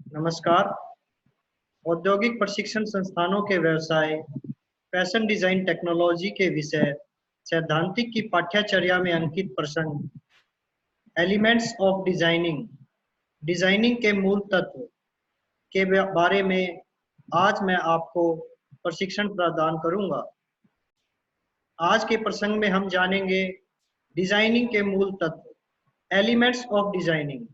नमस्कार। औद्योगिक प्रशिक्षण संस्थानों के व्यवसाय, फैशन डिजाइन टेक्नोलॉजी के विषय, सैद्धांतिक की पाठ्यचर्या में अंकित प्रसंग, एलिमेंट्स ऑफ डिजाइनिंग, डिजाइनिंग के मूल तत्व के बारे में आज मैं आपको प्रशिक्षण प्रदान करूंगा। आज के प्रसंग में हम जानेंगे डिजाइनिंग के मूल तत्व, एलिमेंट्स ऑफ डिजाइनिंग।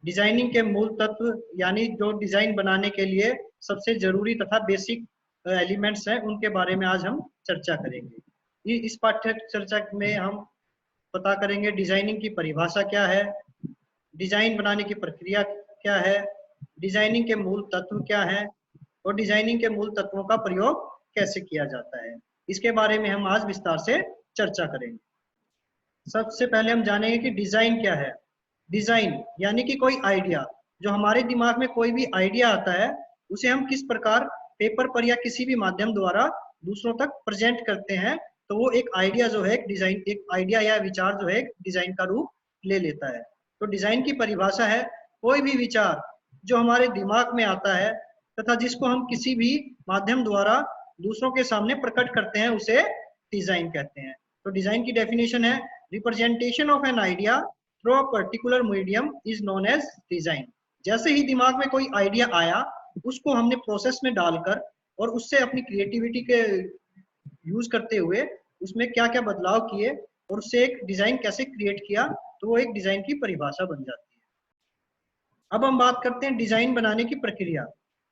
डिजाइनिंग के मूल तत्व यानी जो डिजाइन बनाने के लिए सबसे जरूरी तथा बेसिक एलिमेंट्स हैं, उनके बारे में आज हम चर्चा करेंगे। इस पाठ्य चर्चा में हम पता करेंगे डिजाइनिंग की परिभाषा क्या है, डिजाइन बनाने की प्रक्रिया क्या है, डिजाइनिंग के मूल तत्व क्या है और डिजाइनिंग के मूल तत्वों का प्रयोग कैसे किया जाता है। इसके बारे में हम आज विस्तार से चर्चा करेंगे। सबसे पहले हम जानेंगे कि डिजाइन क्या है। डिजाइन यानी कि कोई आइडिया, जो हमारे दिमाग में कोई भी आइडिया आता है उसे हम किस प्रकार पेपर पर या किसी भी माध्यम द्वारा दूसरों तक प्रेजेंट करते हैं, तो वो एक आइडिया जो है डिजाइन, एक आइडिया या विचार जो है डिजाइन का रूप ले लेता है। तो डिजाइन की परिभाषा है कोई भी विचार जो हमारे दिमाग में आता है तथा जिसको हम किसी भी माध्यम द्वारा दूसरों के सामने प्रकट करते हैं, उसे डिजाइन कहते हैं। तो डिजाइन की डेफिनेशन है representation of an idea through a particular medium is known as design. जैसे ही दिमाग में कोई आइडिया आया, उसको हमने प्रोसेस में डालकर और उससे अपनी क्रिएटिविटी के यूज करते हुए उसमें क्या क्या बदलाव किए और उससे एक डिजाइन कैसे क्रिएट किया, तो वो एक डिजाइन की परिभाषा बन जाती है। अब हम बात करते हैं डिजाइन बनाने की प्रक्रिया,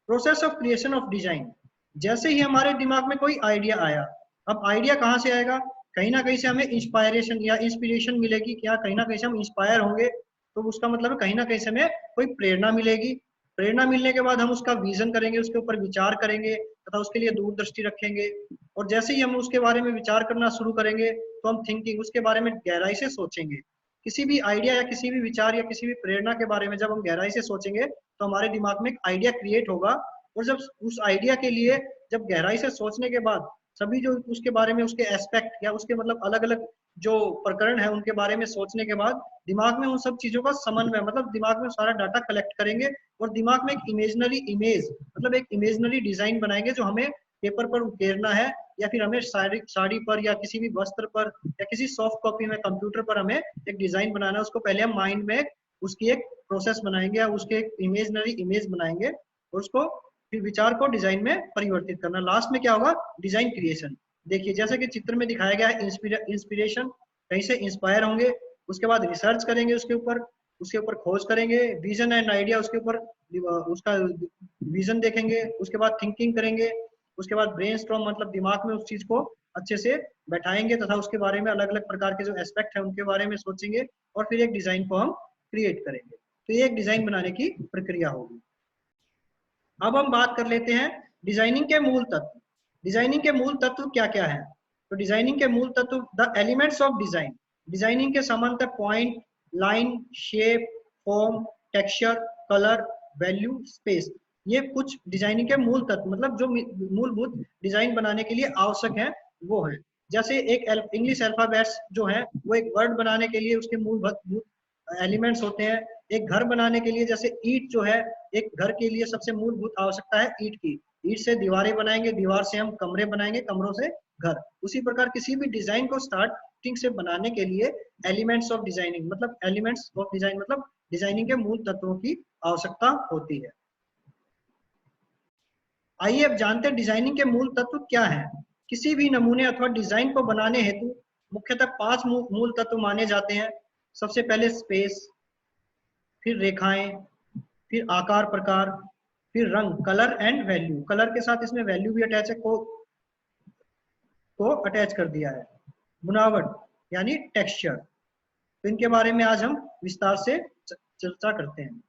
process of creation of design. जैसे ही हमारे दिमाग में कोई आइडिया आया, अब आइडिया कहाँ से आएगा? कहीं ना कहीं से हमें इंस्पायरेशन या इंस्पिरेशन मिलेगी, क्या कहीं ना कहीं से हम इंस्पायर होंगे, तो उसका मतलब कहीं ना कहीं से हमें कोई प्रेरणा मिलेगी। प्रेरणा मिलने के बाद हम उसका विजन करेंगे, उसके ऊपर विचार करेंगे तथा उसके लिए दूरदृष्टि रखेंगे। और जैसे ही हम उसके बारे में विचार करना शुरू करेंगे, तो हम थिंकिंग, उसके बारे में गहराई से सोचेंगे। किसी भी आइडिया या किसी भी विचार या किसी भी प्रेरणा के बारे में जब हम गहराई से सोचेंगे, तो हमारे दिमाग में एक आइडिया क्रिएट होगा। और जब उस आइडिया के लिए जब गहराई से सोचने के बाद सभी जो उसके बारे में उसके एस्पेक्ट या उसके मतलब अलग अलग जो प्रकरण है उनके बारे में सोचने के बाद दिमाग में उन सब चीजों का समन्वय, मतलब दिमाग में सारा डाटा कलेक्ट करेंगे और दिमाग में एक इमेजनरी इमेज, मतलब एक इमेजनरी डिजाइन बनाएंगे जो हमें पेपर पर उकेरना है, या फिर हमें साड़ी पर या किसी भी वस्त्र पर या किसी सॉफ्ट कॉपी में कंप्यूटर पर हमें एक डिजाइन बनाना है। उसको पहले हम माइंड में उसकी एक प्रोसेस बनाएंगे या उसके एक इमेजनरी इमेज बनाएंगे और उसको फिर विचार को डिजाइन में परिवर्तित करना। लास्ट में क्या होगा? Design creation. देखिए जैसे कि चित्र में दिखाया गया है, इंस्पिरेशन, कहीं से इंस्पायर होंगे, उसके बाद रिसर्च करेंगे, उसके ऊपर खोज करेंगे, विजन एंड आइडिया, उसके ऊपर उसका विजन देखेंगे, उसके बाद थिंकिंग करेंगे, उसके बाद ब्रेनस्टॉर्म, मतलब दिमाग में उस चीज को अच्छे से बैठाएंगे तथा उसके बारे में अलग अलग प्रकार के जो एस्पेक्ट है उनके बारे में सोचेंगे और फिर एक डिजाइन को हम क्रिएट करेंगे। तो ये एक डिजाइन बनाने की प्रक्रिया होगी। अब हम बात कर लेते हैं डिजाइनिंग के मूल तत्व। डिजाइनिंग के मूल तत्व क्या क्या है? तो डिजाइनिंग के मूल तत्व, the elements of design. Designing के सामान्यतः point, line, shape, form, texture, colour, value, space, ये कुछ डिजाइनिंग के मूल तत्व, मतलब जो मूलभूत डिजाइन बनाने के लिए आवश्यक है वो है। जैसे एक इंग्लिश अल्फाबेट्स जो है वो एक वर्ड बनाने के लिए उसके मूलभूत एलिमेंट्स होते हैं। एक घर बनाने के लिए जैसे ईंट जो है, एक घर के लिए सबसे मूलभूत आवश्यकता है ईंट की। ईंट से दीवारें बनाएंगे, दीवार से हम कमरे बनाएंगे, कमरों से घर। उसी प्रकार किसी भी डिजाइन को स्टार्टिंग से बनाने के लिए एलिमेंट्स ऑफ डिजाइनिंग, मतलब एलिमेंट्स ऑफ डिजाइन मतलब डिजाइनिंग के मूल तत्वों की आवश्यकता होती है। आइए अब जानते हैं डिजाइनिंग के मूल तत्व क्या है। किसी भी नमूने अथवा डिजाइन को बनाने हेतु मुख्यतः 5 मूल तत्व माने जाते हैं। सबसे पहले स्पेस, फिर रेखाएं, फिर आकार प्रकार, फिर रंग, कलर एंड वैल्यू। कलर के साथ इसमें वैल्यू भी अटैच है, को अटैच कर दिया है। बुनावट यानी टेक्सचर। तो इनके बारे में आज हम विस्तार से चर्चा करते हैं।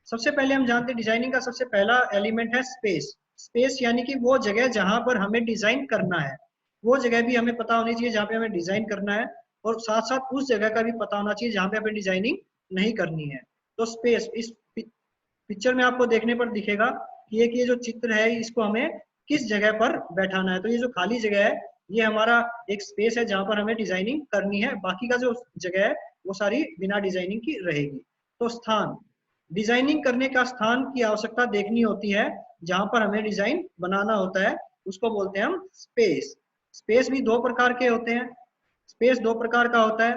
सबसे पहले हम जानते हैं डिजाइनिंग का सबसे पहला एलिमेंट है स्पेस। स्पेस यानी कि वो जगह जहां पर हमें डिजाइन करना है, वो जगह भी हमें पता होनी चाहिए जहाँ पे हमें डिजाइन करना है, और साथ साथ उस जगह का भी पता होना चाहिए जहाँ पे हमें डिजाइनिंग नहीं करनी है। तो स्पेस, इस पिक्चर में आपको देखने पर दिखेगा कि ये जो चित्र है इसको हमें किस जगह पर बैठाना है। तो ये जो खाली जगह है ये हमारा एक स्पेस है जहाँ पर हमें डिजाइनिंग करनी है, बाकी का जो जगह है वो सारी बिना डिजाइनिंग की रहेगी। तो स्थान, डिजाइनिंग करने का स्थान की आवश्यकता देखनी होती है, जहां पर हमें डिजाइन बनाना होता है, उसको बोलते हैं हम स्पेस। स्पेस भी दो प्रकार के होते हैं। स्पेस दो प्रकार का होता है,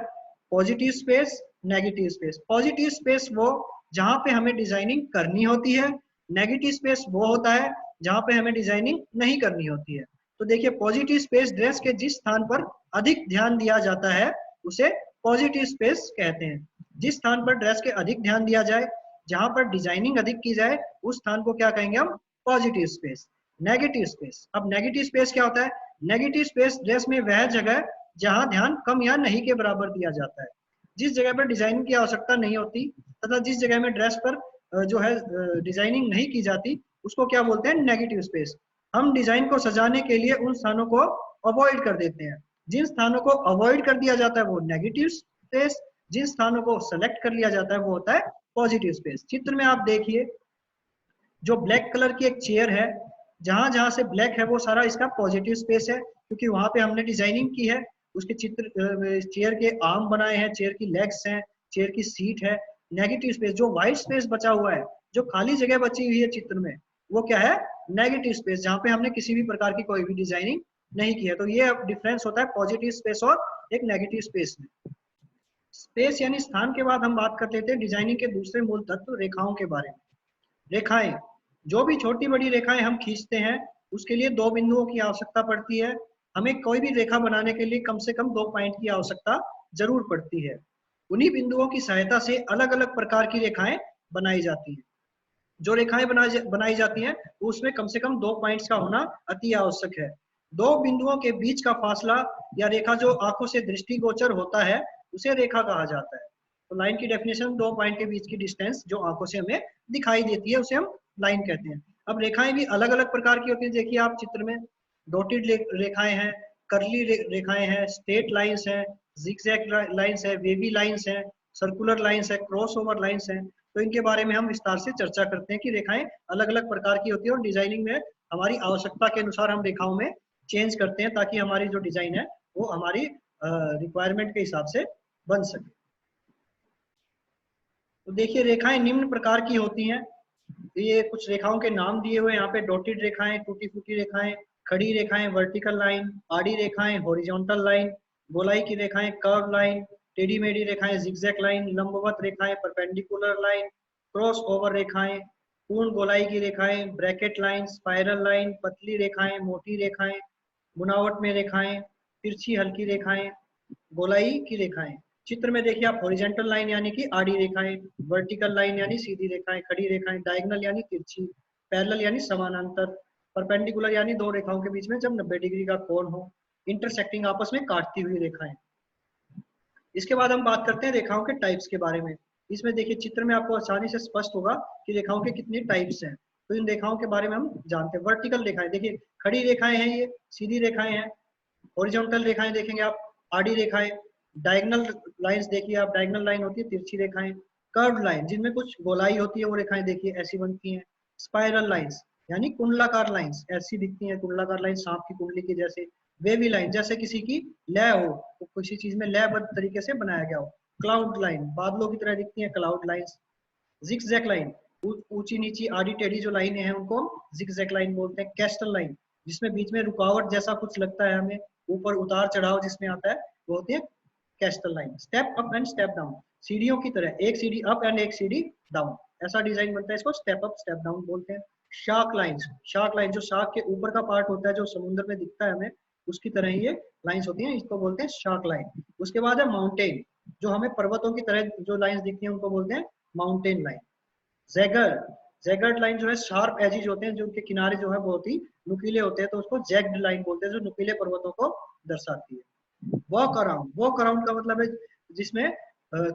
positive space, negative space. Positive space वो जहां पे हमें डिजाइनिंग करनी होती है, नेगेटिव स्पेस वो होता है जहां पे हमें डिजाइनिंग नहीं करनी होती है। तो देखिए, पॉजिटिव स्पेस ड्रेस के जिस स्थान पर अधिक ध्यान दिया जाता है उसे पॉजिटिव स्पेस कहते हैं। जिस स्थान पर ड्रेस के अधिक ध्यान दिया जाए, जहां पर डिजाइनिंग अधिक की जाए, उस स्थान को क्या कहेंगे हम? Positive space. नेगेटिव स्पेस, अब नेगेटिव स्पेस क्या होता है? नेगेटिव स्पेस ड्रेस में वह जगह जहां ध्यान कम या नहीं के बराबर दिया जाता है। जिस जगह पर डिजाइनिंग की आवश्यकता नहीं होती तथा जिस जगह में ड्रेस पर जो है डिजाइनिंग नहीं की जाती, उसको क्या बोलते हैं? Negative space. हम डिजाइन को सजाने के लिए उन स्थानों को अवॉइड कर देते हैं। जिन स्थानों को अवॉइड कर दिया जाता है वो नेगेटिव स्पेस, जिन स्थानों को सेलेक्ट कर लिया जाता है वो होता है पॉजिटिव स्पेस। चित्र में आप देखिए, जो ब्लैक कलर की एक चेयर है, जहां जहां से ब्लैक है वो सारा इसका पॉजिटिव स्पेस है, क्योंकि वहां पे हमने डिजाइनिंग की है। उसके चित्र चेयर के आर्म बनाए हैं, चेयर की लेग्स हैं, चेयर की सीट है। नेगेटिव स्पेस, जो व्हाइट स्पेस बचा हुआ है, जो खाली जगह बची हुई है चित्र में, वो क्या है? नेगेटिव स्पेस, जहां पे हमने किसी भी प्रकार की कोई भी डिजाइनिंग नहीं की है। तो ये डिफरेंस होता है पॉजिटिव स्पेस और एक नेगेटिव स्पेस में। स्पेस यानी स्थान के बाद हम बात कर लेते हैं डिजाइनिंग के दूसरे मूल तत्व, रेखाओं के बारे में। रेखाएं, जो भी छोटी बड़ी रेखाएं हम खींचते हैं, उसके लिए दो बिंदुओं की आवश्यकता पड़ती है। हमें कोई भी रेखा बनाने के लिए कम से कम दो पॉइंट की आवश्यकता जरूर पड़ती है। उन्हीं बिंदुओं की सहायता से अलग अलग प्रकार की रेखाएं बनाई जाती हैं। जो रेखाएं बनाई जाती हैं, उसमें कम से कम दो पॉइंट्स का होना अति आवश्यक है। दो बिंदुओं के बीच का फासला या रेखा जो आंखों से दृष्टिगोचर होता है, उसे रेखा कहा जाता है। तो लाइन की डेफिनेशन, दो पॉइंट के बीच की डिस्टेंस जो आंखों से हमें दिखाई देती है, उसे हम लाइन कहते हैं। अब रेखाएं भी अलग अलग प्रकार की होती है। देखिए आप चित्र में, डॉटेड रेखाएं हैं, कर्ली रेखाएं हैं, स्ट्रेट लाइंस हैं, जिगजैग लाइंस है, वेवी लाइंस है, सर्कुलर लाइंस है, क्रॉस ओवर लाइंस है। तो इनके बारे में हम विस्तार से चर्चा करते हैं कि रेखाएं अलग अलग प्रकार की होती है, और डिजाइनिंग में हमारी आवश्यकता के अनुसार हम रेखाओं में चेंज करते हैं, ताकि हमारी जो डिजाइन है वो हमारी रिक्वायरमेंट के हिसाब से बन सके। तो देखिए, रेखाएं निम्न प्रकार की होती हैं। ये कुछ रेखाओं के नाम दिए हुए हैं यहाँ पे। डॉटेड रेखाएं, टूटी फूटी रेखाएं, खड़ी रेखाएं, वर्टिकल लाइन, आड़ी रेखाएं, हॉरिजॉन्टल लाइन, गोलाई की रेखाएं, कर्व लाइन, टेढ़ी मेढ़ी रेखाएं, जिगजैग लाइन, लंबवत रेखाएं, परपेंडिकुलर लाइन, क्रॉस ओवर रेखाएं, पूर्ण गोलाई की रेखाएं, ब्रैकेट लाइन, स्पाइरल लाइन, पतली रेखाएं, मोटी रेखाएं, बुनावट में रेखाएं, तिरछी हल्की रेखाएं, गोलाई की रेखाएं। चित्र में देखिए आप, हॉरिजॉन्टल लाइन यानी कि आड़ी रेखाएं, वर्टिकल लाइन यानी सीधी रेखाएं, खड़ी रेखाएं, डायगोनल यानी तिरछी, पैरेलल यानी समानांतर, परपेंडिकुलर यानी दो रेखाओं के बीच में जब 90 डिग्री का कोण हो, इंटरसेक्टिंग आपस में काटती हुई रेखाएं। इसके बाद हम बात करते हैं रेखाओं के टाइप्स के बारे में। इसमें देखिए चित्र में आपको आसानी से स्पष्ट होगा कि रेखाओं के कितने टाइप्स हैं। तो इन रेखाओं के बारे में हम जानते हैं। वर्टिकल रेखाएं, देखिए खड़ी रेखाएं हैं, ये सीधी रेखाएं हैं। हॉरिजॉन्टल रेखाएं देखेंगे आप, आड़ी रेखाएं। डायगोनल लाइंस देखिए आप, डायगोनल लाइन होती है तिरछी रेखाएं। कर्व लाइन, जिनमें कुछ गोलाई होती है, वो रेखाएं देखिए ऐसी बनती हैं। स्पाइरल लाइंस यानी कुंडलाकार लाइंस, ऐसी दिखती हैं कुंडलाकार लाइन, सांप की कुंडली के जैसे। वेवी लाइन, जैसे किसी की लय हो, तो किसी चीज में लयबद्ध तरीके से बनाया गया हो। क्लाउड लाइन, बादलों की तरह दिखती है क्लाउड लाइंस। जिगजैग लाइन, ऊंची नीची आड़ी टेढ़ी जो लाइनें हैं उनको हम जिगजैग लाइन बोलते हैं। कैस्टल लाइन, जिसमें बीच में रुकावट जैसा कुछ लगता है हमें, ऊपर उतार चढ़ाव जिसमें आता है, वो होती है castle line. Step up and step down, सीढ़ियों की तरह, एक सीढ़ी अप एंड एक सीढ़ी डाउन, ऐसा डिजाइन बनता है, इसको स्टेप अप स्टेप डाउन बोलते हैं। शार्क लाइंस, शार्क लाइन जो शार्क के ऊपर का पार्ट होता है जो समुद्र में दिखता है हमें, उसकी तरह ही ये लाइंस होती हैं, इसको बोलते हैं शार्क लाइन। उसके बाद है माउंटेन, जो हमें पर्वतों की तरह जो लाइंस दिखती हैं उनको बोलते हैं माउंटेन लाइन। जैगर, जैगर्ड लाइन जो है, शार्प एजिज होते हैं जो उनके किनारे जो है बहुत ही नुकीले होते हैं, तो उसको जैग्ड लाइन बोलते हैं, जो नुकीले पर्वतों को दर्शाती है। वॉक अराउंड, वॉक अराउंड का मतलब है जिसमें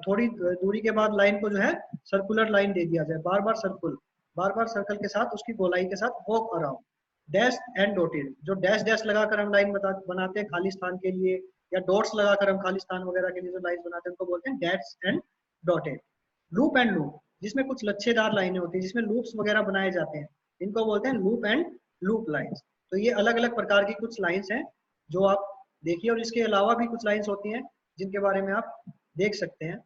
थोड़ी दूरी के बाद लाइन को जो है सर्कुलर लाइन दे दिया जाए, बार बार सर्कल के साथ, उसकी गोलाई के साथ, walk around. Dash and dotted, जो डैश डैश लगाकर हम लाइन बनाते हैं खाली स्थान के लिए, या डॉट्स लगाकर हम खाली स्थान वगैरह के लिए जो लाइन बनाते हैं उनको बोलते हैं dash and dotted. Loop and loop, जिसमें कुछ लच्छेदार लाइनें होती हैं, जिसमें लूप्स वगैरह बनाए जाते हैं, इनको बोलते हैं लूप एंड लूप लाइंस। तो ये अलग अलग प्रकार की कुछ लाइंस हैं जो आप देखिए, और इसके अलावा भी कुछ लाइंस होती हैं जिनके बारे में आप देख सकते हैं।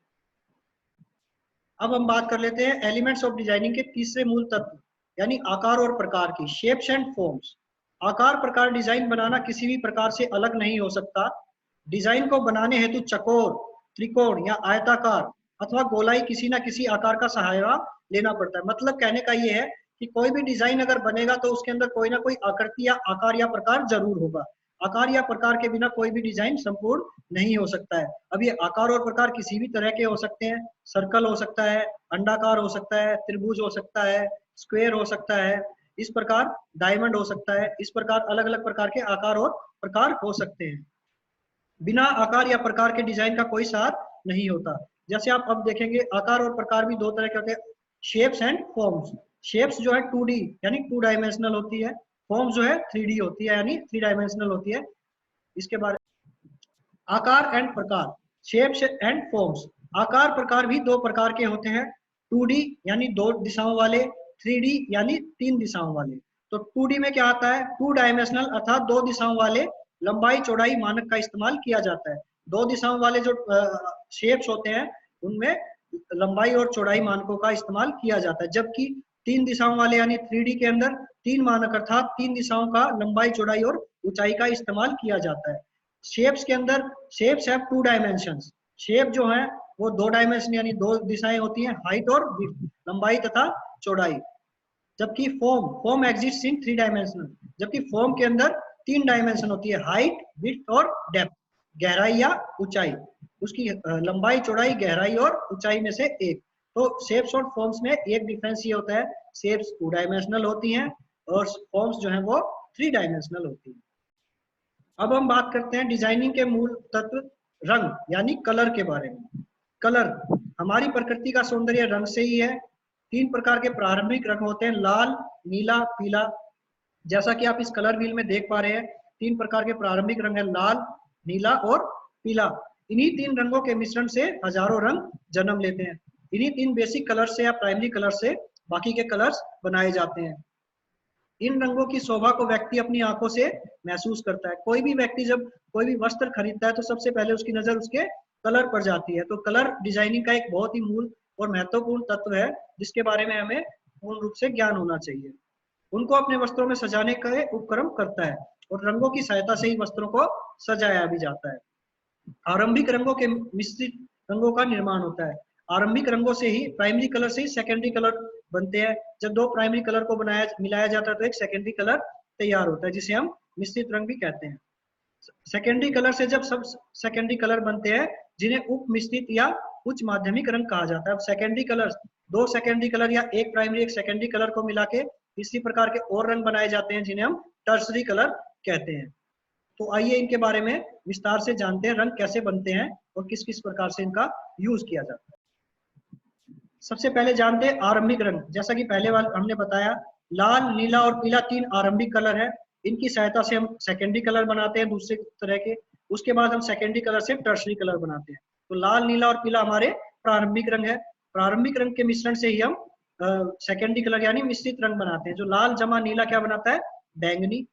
अब हम बात कर लेते हैं एलिमेंट्स ऑफ डिजाइनिंग के तीसरे मूल तत्व यानी आकार और प्रकार की, शेप्स एंड फॉर्म्स। आकार प्रकार डिजाइन बनाना किसी भी प्रकार से अलग नहीं हो सकता। डिजाइन को बनाने हेतु चकोर, त्रिकोण या आयताकार अथवा गोलाई किसी ना किसी आकार का सहारा लेना पड़ता है। मतलब कहने का ये है कि कोई भी डिजाइन अगर बनेगा तो उसके अंदर कोई ना कोई आकृति या आकार या प्रकार जरूर होगा। आकार या प्रकार के बिना कोई भी डिजाइन संपूर्ण नहीं हो सकता है। अब ये आकार और प्रकार किसी भी तरह के हो सकते हैं। सर्कल हो सकता है, अंडाकार हो सकता है, त्रिभुज हो सकता है, स्क्वायर हो सकता है, इस प्रकार डायमंड हो सकता है। इस प्रकार अलग अलग प्रकार के आकार और प्रकार हो सकते हैं। बिना आकार या प्रकार के डिजाइन का कोई सार नहीं होता। जैसे आप अब देखेंगे आकार और प्रकार भी दो तरह के होते हैं, शेप्स एंड फॉर्म्स। शेप्स जो है 2D यानी 2 डायमेंशनल होती है, फॉर्म्स जो है 3D होती है यानी 3 डायमेंशनल होती है। इसके बारे आकार एंड प्रकार, शेप्स एंड फॉर्म्स। आकार प्रकार भी दो प्रकार के होते हैं, 2D यानी 2 दिशाओं वाले, 3D यानी 3 दिशाओं वाले। तो 2D में क्या आता है, 2 डायमेंशनल अर्थात 2 दिशाओं वाले लंबाई चौड़ाई मानक का इस्तेमाल किया जाता है। 2 दिशाओं वाले जो शेप्स होते हैं उनमें लंबाई और चौड़ाई मानकों का इस्तेमाल किया जाता है, जबकि 3 दिशाओं वाले यानी 3D के अंदर 3 मानक अर्थात 3 दिशाओं का लंबाई चौड़ाई और ऊंचाई का इस्तेमाल किया जाता है। शेप्स के अंदर शेप्स हैव 2 डायमेंशंस। शेप जो है वो 2 डायमेंशन यानी 2 दिशाएं होती हैं, हाइट और विड्थ, लंबाई तथा चौड़ाई। जबकि फॉर्म एग्जिस्ट इन 3 डायमेंशनल, जबकि फॉर्म के अंदर 3 डायमेंशन होती है, हाइट, विड्थ और डेप्थ, गहराई या ऊंचाई। उसकी लंबाई चौड़ाई गहराई और ऊंचाई में से एक। तो शेप्स और फॉर्म्स में एक डिफरेंस ये होता है, शेप्स 2 डायमेंशनल होती हैं और फॉर्म्स जो है वो 3 डायमेंशनल होती हैं। अब हम बात करते हैं डिजाइनिंग के मूल तत्व रंग यानी कलर के बारे में। कलर हमारी प्रकृति का सौंदर्य रंग से ही है। 3 प्रकार के प्रारंभिक रंग होते हैं, लाल, नीला, पीला। जैसा कि आप इस कलर व्हील में देख पा रहे हैं, 3 प्रकार के प्रारंभिक रंग है, लाल, नीला और पीला। इन्हीं 3 रंगों के मिश्रण से हजारों रंग जन्म लेते हैं। इन्हीं 3 बेसिक कलर से या प्राइमरी कलर से बाकी के कलर्स बनाए जाते हैं। इन रंगों की शोभा को व्यक्ति अपनी आंखों से महसूस करता है। कोई भी व्यक्ति जब कोई भी वस्त्र खरीदता है तो सबसे पहले उसकी नजर उसके कलर पर जाती है। तो कलर डिजाइनिंग का एक बहुत ही मूल और महत्वपूर्ण तत्व है जिसके बारे में हमें पूर्ण रूप से ज्ञान होना चाहिए। उनको अपने वस्त्रों में सजाने का उपक्रम करता है और रंगों की सहायता से ही वस्त्रों को सजाया भी जाता है। आरंभिक रंगों के मिश्रित रंगों का निर्माण होता है। आरंभिक रंगों से ही, प्राइमरी कलर से ही सेकेंडरी कलर बनते हैं। जब 2 प्राइमरी कलर को मिलाया जाता है तो एक सेकेंडरी कलर तैयार होता है जिसे हम मिश्रित रंग भी कहते हैं। सेकेंडरी कलर से जब सब सेकेंडरी कलर बनते हैं जिन्हें उप मिश्रित या उच्च माध्यमिक रंग कहा जाता है। अब सेकेंडरी कलर, 2 सेकेंडरी कलर या एक प्राइमरी एक सेकेंडरी कलर को मिला के इसी प्रकार के और रंग बनाए जाते हैं जिन्हें हम टर्सरी कलर कहते हैं। तो आइए इनके बारे में विस्तार से जानते हैं, रंग कैसे बनते हैं और किस किस प्रकार से इनका यूज किया जाता है। सबसे पहले जानते हैं आरंभिक रंग। जैसा कि पहले वाले हमने बताया, लाल, नीला और पीला 3 आरंभिक कलर है। इनकी सहायता से हम सेकेंडरी कलर बनाते हैं दूसरे तरह के। उसके बाद हम सेकेंडरी कलर से टर्सरी कलर बनाते हैं। तो लाल, नीला और पीला हमारे प्रारंभिक रंग है। प्रारंभिक रंग के मिश्रण से ही हम सेकेंडरी कलर यानी मिश्रित रंग बनाते हैं। जो लाल जमा नीला क्या बनाता है, बैंगनी।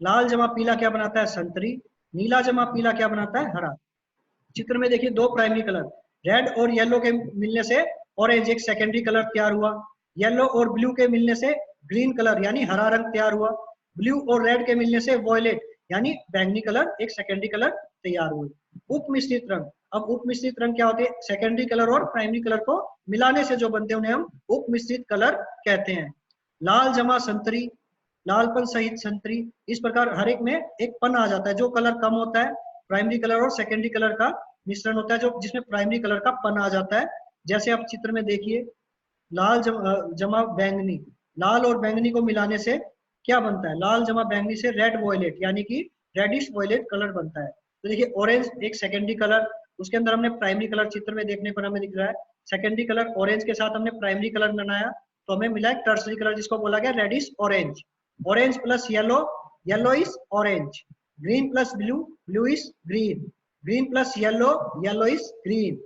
लाल जमा पीला क्या बनाता है, संतरी। नीला जमा पीला क्या बनाता है, हरा। चित्र में देखिए 2 प्राइमरी कलर, रेड और येलो के मिलने से ऑरेंज एक सेकेंडरी कलर तैयार हुआ। येलो और ब्लू के मिलने से ग्रीन कलर यानी हरा रंग तैयार हुआ। ब्लू और रेड के मिलने से वॉयलेट यानी बैंगनी कलर एक सेकेंडरी कलर तैयार हुए। उप मिश्रित रंग, अब उप मिश्रित रंग क्या होते हैं, सेकेंडरी कलर और प्राइमरी कलर को मिलाने से जो बनते हैं उन्हें हम उप मिश्रित कलर कहते हैं। लाल जमा संतरी, लालपन सहित संतरी। इस प्रकार हर एक में एक पन आ जाता है। जो कलर कम होता है, प्राइमरी कलर और सेकेंडरी कलर का मिश्रण होता है जो जिसमें प्राइमरी कलर का पन आ जाता है। जैसे आप चित्र में देखिए, लाल जमा बैंगनी, लाल और बैंगनी को मिलाने से क्या बनता है, लाल जमा बैंगनी से रेड वॉयलेट यानी कि रेडिश वॉयलेट कलर बनता है। तो देखिए ऑरेंज एक सेकेंडरी कलर, उसके अंदर हमने प्राइमरी कलर चित्र में देखने पर हमें दिख रहा है। सेकेंडरी कलर ऑरेंज के साथ हमने प्राइमरी कलर बनाया तो हमें मिला है टर्सरी कलर जिसको बोला गया reddish orange. Orange plus yellow, yellow is orange. Green plus blue, blue is green. Green plus yellow, yellow is green.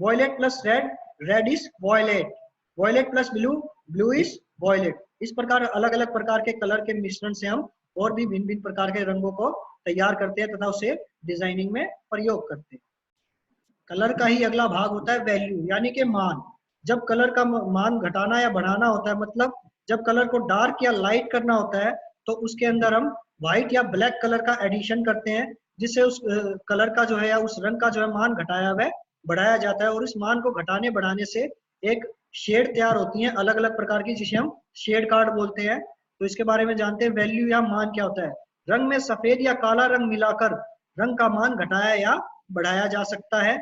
Violet plus red, red is violet. Violet plus blue, blue is violet. इस प्रकार अलग अलग प्रकार के colour के मिश्रण से हम और भी भिन्न भिन्न प्रकार के रंगों को तैयार करते हैं तथा उसे डिजाइनिंग में प्रयोग करते हैं। कलर का ही अगला भाग होता है वैल्यू यानी कि मान। जब कलर का मान घटाना या बढ़ाना होता है, मतलब जब कलर को डार्क या लाइट करना होता है तो उसके अंदर हम व्हाइट या ब्लैक कलर का एडिशन करते हैं, जिससे उस कलर का जो है या उस रंग का जो है मान घटाया हुआ बढ़ाया जाता है, और इस मान को घटाने बढ़ाने से एक शेड तैयार होती है अलग अलग प्रकार की, जिसे हम शेड कार्ड बोलते हैं। तो इसके बारे में जानते हैं, वैल्यू या मान क्या होता है। रंग में सफेद या काला रंग मिलाकर रंग का मान घटाया या बढ़ाया जा सकता है।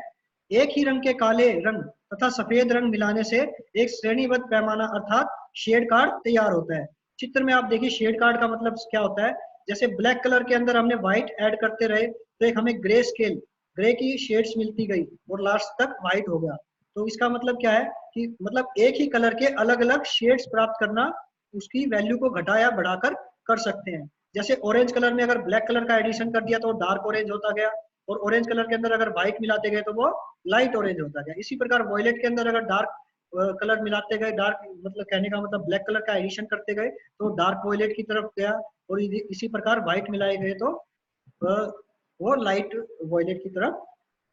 एक ही रंग के काले रंग तथा सफेद रंग मिलाने से एक श्रेणीबद्ध पैमाना अर्थात शेड कार्ड तैयार होता है। चित्र में आप देखिए शेड कार्ड का मतलब क्या होता है। जैसे ब्लैक कलर के अंदर हमने व्हाइट ऐड करते रहे तो एक हमें ग्रे स्केल, ग्रे की शेड्स मिलती गई और लास्ट तक व्हाइट हो गया। तो इसका मतलब क्या है कि मतलब एक ही कलर के अलग अलग शेड्स प्राप्त करना, उसकी वैल्यू को घटा या बढ़ाकर कर सकते हैं। जैसे ऑरेंज कलर में अगर ब्लैक कलर का एडिशन कर दिया तो डार्क ऑरेंज होता गया, और ऑरेंज कलर के अंदर अगर व्हाइट मिलाते गए तो वो लाइट ऑरेंज होता गया। इसी प्रकार वॉयलेट के अंदर अगर डार्क कलर मिलाते गए, डार्क मतलब कहने का मतलब ब्लैक कलर का एडिशन करते गए तो डार्क वॉयलेट की तरफ गया, और इसी प्रकार व्हाइट मिलाए गए तो वो लाइट वॉयलेट की तरफ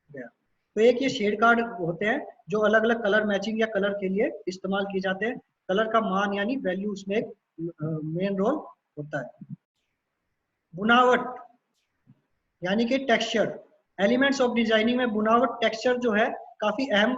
गया। तो एक ये शेड कार्ड होते हैं जो अलग अलग कलर मैचिंग या कलर के लिए इस्तेमाल किए जाते हैं। कलर का मान यानी वैल्यू उसमें एक मेन रोल होता है। बुनावट यानी कि टेक्सचर, एलिमेंट्स ऑफ डिजाइनिंग में बुनावट टेक्सचर जो है काफी अहम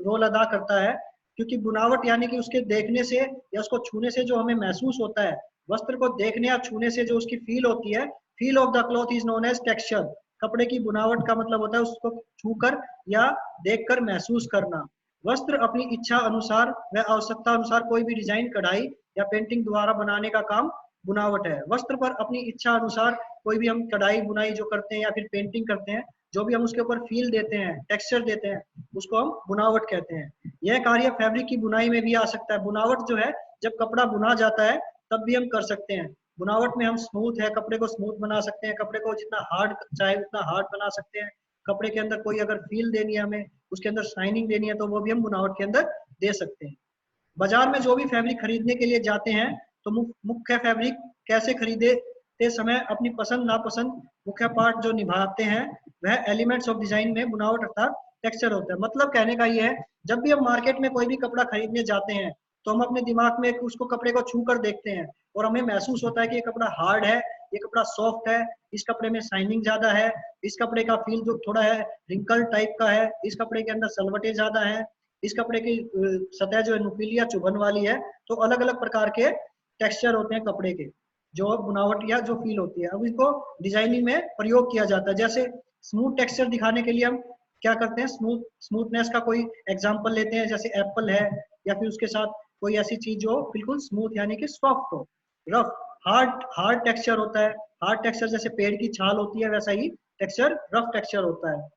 रोल अदा करता है, क्योंकि बुनावट यानी कि उसके देखने से या उसको छूने से जो हमें महसूस होता है, वस्त्र को देखने या छूने से जो उसकी फील होती है, feel of the cloth is known as texture. कपड़े की बुनावट का मतलब होता है उसको छूकर या देखकर महसूस करना। वस्त्र अपनी इच्छा अनुसार व आवश्यकता अनुसार कोई भी डिजाइन, कढ़ाई या पेंटिंग द्वारा बनाने का काम बुनावट है। वस्त्र पर अपनी इच्छा अनुसार कोई भी हम कढ़ाई बुनाई जो करते हैं या फिर पेंटिंग करते हैं, जो भी हम उसके ऊपर फील देते हैं, टेक्सचर देते हैं, उसको हम बुनावट कहते हैं। यह कार्य फैब्रिक की बुनाई में भी आ सकता है। बुनावट जो है जब कपड़ा बुना जाता है तब भी हम कर सकते हैं। बुनावट में हम स्मूथ है, कपड़े को स्मूथ बना सकते हैं, कपड़े को जितना हार्ड चाहे उतना हार्ड बना सकते हैं। कपड़े के अंदर कोई अगर फील देनी है हमें, उसके अंदर शाइनिंग देनी है, तो वो भी हम बुनावट के अंदर दे सकते हैं। बाजार में जो भी फैब्रिक खरीदने के लिए जाते हैं तो मुख्य फैब्रिक कैसे खरीदते समय अपनी पसंद नापसंद मुख्य पार्ट जो निभाते हैं वह एलिमेंट्स ऑफ डिजाइन में बुनावट अर्थात टेक्सचर होता है। मतलब कहने का ये है, जब भी हम मार्केट में कोई भी कपड़ा खरीदने जाते हैं तो हम अपने दिमाग में उसको कपड़े को छू कर देखते हैं और हमें महसूस होता है कि ये कपड़ा हार्ड है, ये कपड़ा सॉफ्ट है, इस कपड़े में शाइनिंग ज्यादा है, इस कपड़े का फील जो थोड़ा है रिंकल टाइप का है, इस कपड़े के अंदर सलवटे ज्यादा है, इस कपड़े की सतह जो है नुकीली या चुभन वाली है। तो अलग अलग प्रकार के टेक्सचर होते हैं कपड़े के, जो बुनावट या जो फील होती है, अब इसको डिजाइनिंग में प्रयोग किया जाता है। जैसे स्मूथ टेक्सचर दिखाने के लिए हम क्या करते हैं, स्मूथनेस का कोई एग्जांपल लेते हैं, जैसे एप्पल है, या फिर उसके साथ कोई ऐसी चीज जो बिल्कुल स्मूथ यानी कि सॉफ्ट हो। रफ, हार्ड टेक्सचर होता है। हार्ड टेक्सचर जैसे पेड़ की छाल होती है वैसा ही टेक्सचर रफ टेक्सचर होता है।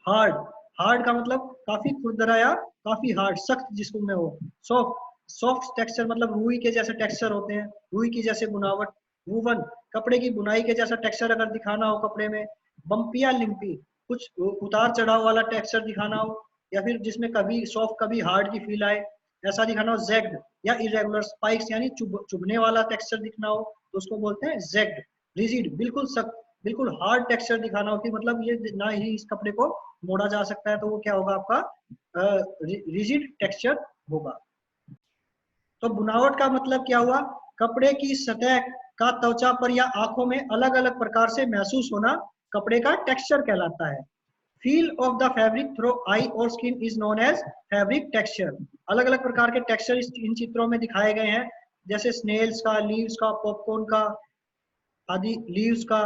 हार्ड, हार्ड का मतलब काफी खुरदरा या काफी हार्ड सख्त जिसको में हो। सॉफ्ट, सॉफ्ट टेक्सचर मतलब रुई के जैसे टेक्सचर होते हैं, रुई की जैसे बुनावट। वूवन, कपड़े की बुनाई के जैसा टेक्सचर अगर दिखाना हो कपड़े में। बम्पी या लिम्पी, कुछ उतार चढ़ाव वाला टेक्सचर दिखाना हो, या फिर जिसमें कभी सॉफ्ट कभी हार्ड की फील आए, ऐसा दिखाना हो। जेग्ड या इरेगुलर स्पाइक्स यानी चुभने वाला टेक्सचर दिखना हो तो उसको बोलते हैं जेग्ड। रिजिड, बिल्कुल सख्त, बिल्कुल हार्ड टेक्सचर दिखाना होती है, मतलब ये ना ही इस कपड़े को मोड़ा जा सकता है, तो वो क्या होगा आपका रिजिड टेक्सचर होगा। तो बुनावट का मतलब क्या हुआ, कपड़े की सतह का त्वचा पर या आंखों में अलग अलग प्रकार से महसूस होना कपड़े का टेक्सचर कहलाता है। Feel of the fabric through eye और skin is known as fabric texture. अलग अलग प्रकार के टेक्सचर इन चित्रों में दिखाए गए हैं, जैसे स्नेल्स का, लीव्स का, पॉपकॉर्न का आदि, लीव्स का,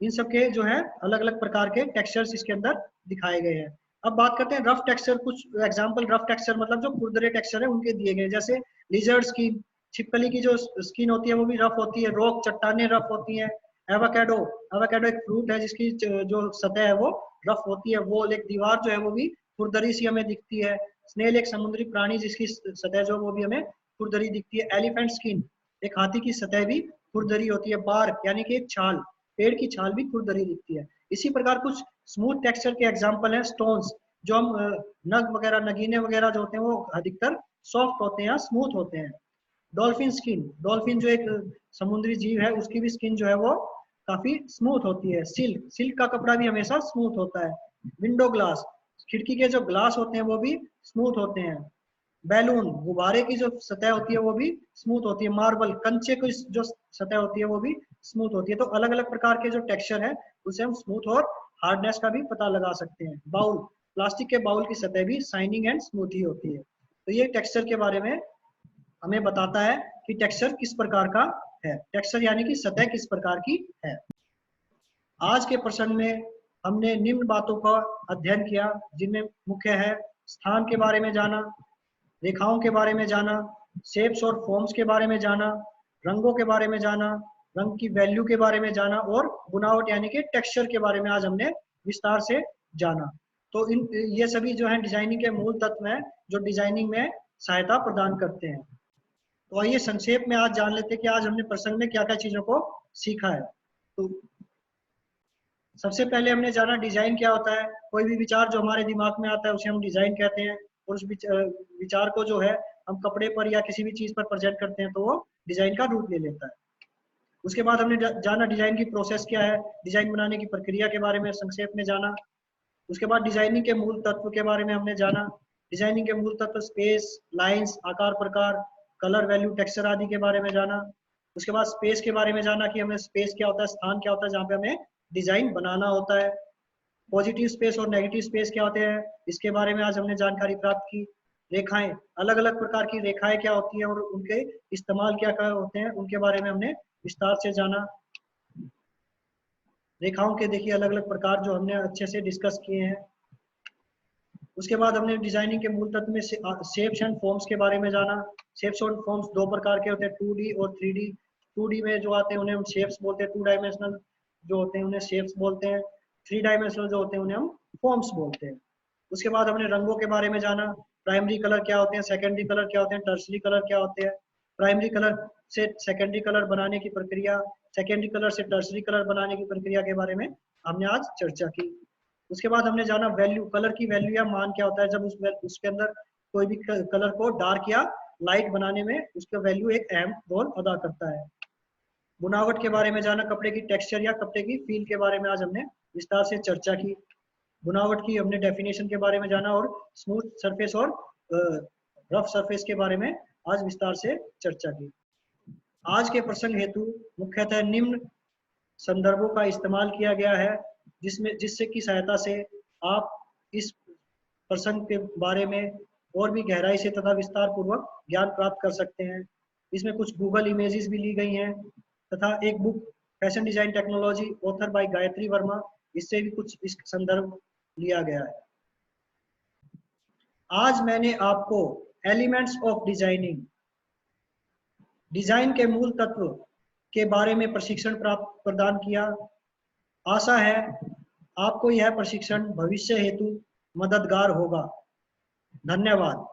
इन सब के जो है अलग अलग प्रकार के टेक्सचर्स इसके अंदर दिखाए गए हैं। अब बात करते हैं रफ टेक्सचर, कुछ एग्जांपल रफ टेक्सचर मतलब जो खुरदरे टेक्सचर है उनके दिए गए, जैसे लिजर्ड स्किन, छिपकली की जो स्किन होती है वो भी रफ होती है। रॉक, चट्टाने रफ होती हैं। एवोकेडो, एवोकेडो एक फ्रूट है जिसकी जो सतह है वो रफ होती है। वो एक दीवार जो है वो भी खुरदरी सी हमें दिखती है। स्नेल एक समुद्री प्राणी जिसकी सतह जो वो भी हमें खुरदरी दिखती है। एलिफेंट स्किन, एक हाथी की सतह भी खुरदरी होती है। बार्क यानी कि एक छाल, पेड़ की छाल भी खुरदरी दिखती है। इसी प्रकार कुछ स्मूथ टेक्सचर के एग्जांपल हैं स्टोन्स, जो हम नग वगैरह, नगीने वगैरह जो होते हैं वो अधिकतर सॉफ्ट होते हैं, स्मूथ होते हैं। डॉल्फिन स्किन, डॉल्फिन जो एक समुद्री जीव है उसकी भी स्किन जो है वो काफी स्मूथ होती है। सिल्क, सिल्क का कपड़ा भी हमेशा स्मूथ होता है। विंडो ग्लास, खिड़की के जो ग्लास होते हैं वो भी स्मूथ होते हैं। बैलून, गुब्बारे की जो सतह होती है वो भी स्मूथ होती है। मार्बल, कंचे की जो सतह होती है वो भी स्मूथ होती है। तो अलग अलग प्रकार के जो टेक्सचर है उसे हम स्मूथ और हार्डनेस का भी पता लगा सकते हैं। बाउल, प्लास्टिक के बाउल की सतह भी शाइनिंग एंड स्मूथ ही होती है। तो ये टेक्सचर के बारे में हमें बताता है कि टेक्सचर किस प्रकार का है। टेक्सचर यानी कि सतह किस प्रकार की है। आज के प्रश्न में हमने निम्न बातों का अध्ययन किया, जिनमें मुख्य है स्थान के बारे में जाना, रेखाओं के बारे में जाना, शेप्स और फॉर्म्स के बारे में जाना, रंगों के बारे में जाना, रंग की वैल्यू के बारे में जाना और बुनावट यानी कि टेक्सचर के बारे में आज हमने विस्तार से जाना। तो ये सभी जो है डिजाइनिंग के मूल तत्व हैं जो डिजाइनिंग में सहायता प्रदान करते हैं। तो आइए संक्षेप में आज जान लेते हैं कि आज हमने प्रसंग में क्या क्या चीजों को सीखा है। तो सबसे पहले हमने जाना डिजाइन क्या होता है। कोई भी विचार जो हमारे दिमाग में आता है उसे हम डिजाइन कहते हैं, और उस विचार को जो है हम कपड़े पर या किसी भी चीज पर प्रेजेंट करते हैं तो वो डिजाइन का रूप ले लेता है। उसके बाद हमने जाना डिजाइन की प्रोसेस क्या है, डिजाइन बनाने की प्रक्रिया के बारे में संक्षेप में जाना। उसके बाद डिजाइनिंग के मूल तत्व के बारे में हमने जाना। डिजाइनिंग के मूल तत्व स्पेस, लाइंस, आकार प्रकार, कलर, वैल्यू, टेक्सचर आदि के बारे में जाना। उसके बाद स्पेस के बारे में जाना कि हमें स्पेस क्या होता है, स्थान क्या होता है जहाँ पे हमें डिजाइन बनाना होता है। पॉजिटिव स्पेस और नेगेटिव स्पेस क्या होते हैं, इसके बारे में आज हमने जानकारी प्राप्त की। रेखाएं, अलग अलग प्रकार की रेखाएं क्या होती हैं और उनके इस्तेमाल क्या क्या होते हैं उनके बारे में हमने विस्तार से जाना। रेखाओं के देखिए अलग अलग प्रकार जो हमने अच्छे से डिस्कस किए हैं। उसके बाद हमने डिजाइनिंग के मूल तत्व में शेप्स एंड फॉर्म्स के बारे में जाना। शेप्स और फॉर्म्स दो प्रकार के होते हैं, 2D और 3D। 2D में जो आते हैं उन्हें हम शेप्स बोलते हैं, 2 डायमेंशनल जो होते हैं उन्हें शेप्स बोलते हैं, 3 डायमेंशनल जो होते हैं उन्हें हम फॉर्म्स बोलते हैं। उसके बाद हमने रंगों के बारे में जाना। प्राइमरी कलर क्या होते हैं, सेकेंडरी कलर क्या होते हैं, टर्सरी कलर क्या होते हैं। प्राइमरी कलर से सेकेंडरी कलर बनाने की प्रक्रिया, सेकेंडरी कलर से टर्सरी कलर बनाने की प्रक्रिया के बारे में हमने आज चर्चा की। उसके बाद हमने जाना वैल्यू, कलर की वैल्यू या मान क्या होता है। जब उसके अंदर कोई भी कलर को डार्क या लाइट बनाने में उसका वैल्यू एक अहम रोल अदा करता है। बुनावट के बारे में जाना, कपड़े की टेक्सचर या कपड़े की फील के बारे में आज हमने विस्तार से चर्चा की। बुनावट की हमने डेफिनेशन के बारे में जाना और स्मूथ सरफेस और रफ सरफेस के बारे में आज विस्तार से चर्चा की। आज के प्रसंग हेतु मुख्यतः निम्न संदर्भों का इस्तेमाल किया गया है, जिससे की सहायता से आप इस प्रसंग के बारे में और भी गहराई से तथा विस्तार पूर्वक ज्ञान प्राप्त कर सकते हैं। इसमें कुछ गूगल इमेजेस भी ली गई हैं तथा एक book fashion design technology author bye Gayatri Verma, इससे भी कुछ इस संदर्भ लिया गया है। आज मैंने आपको एलिमेंट्स ऑफ डिजाइनिंग, डिजाइन के मूल तत्व के बारे में प्रशिक्षण प्रदान किया। आशा है आपको यह प्रशिक्षण भविष्य हेतु मददगार होगा। धन्यवाद।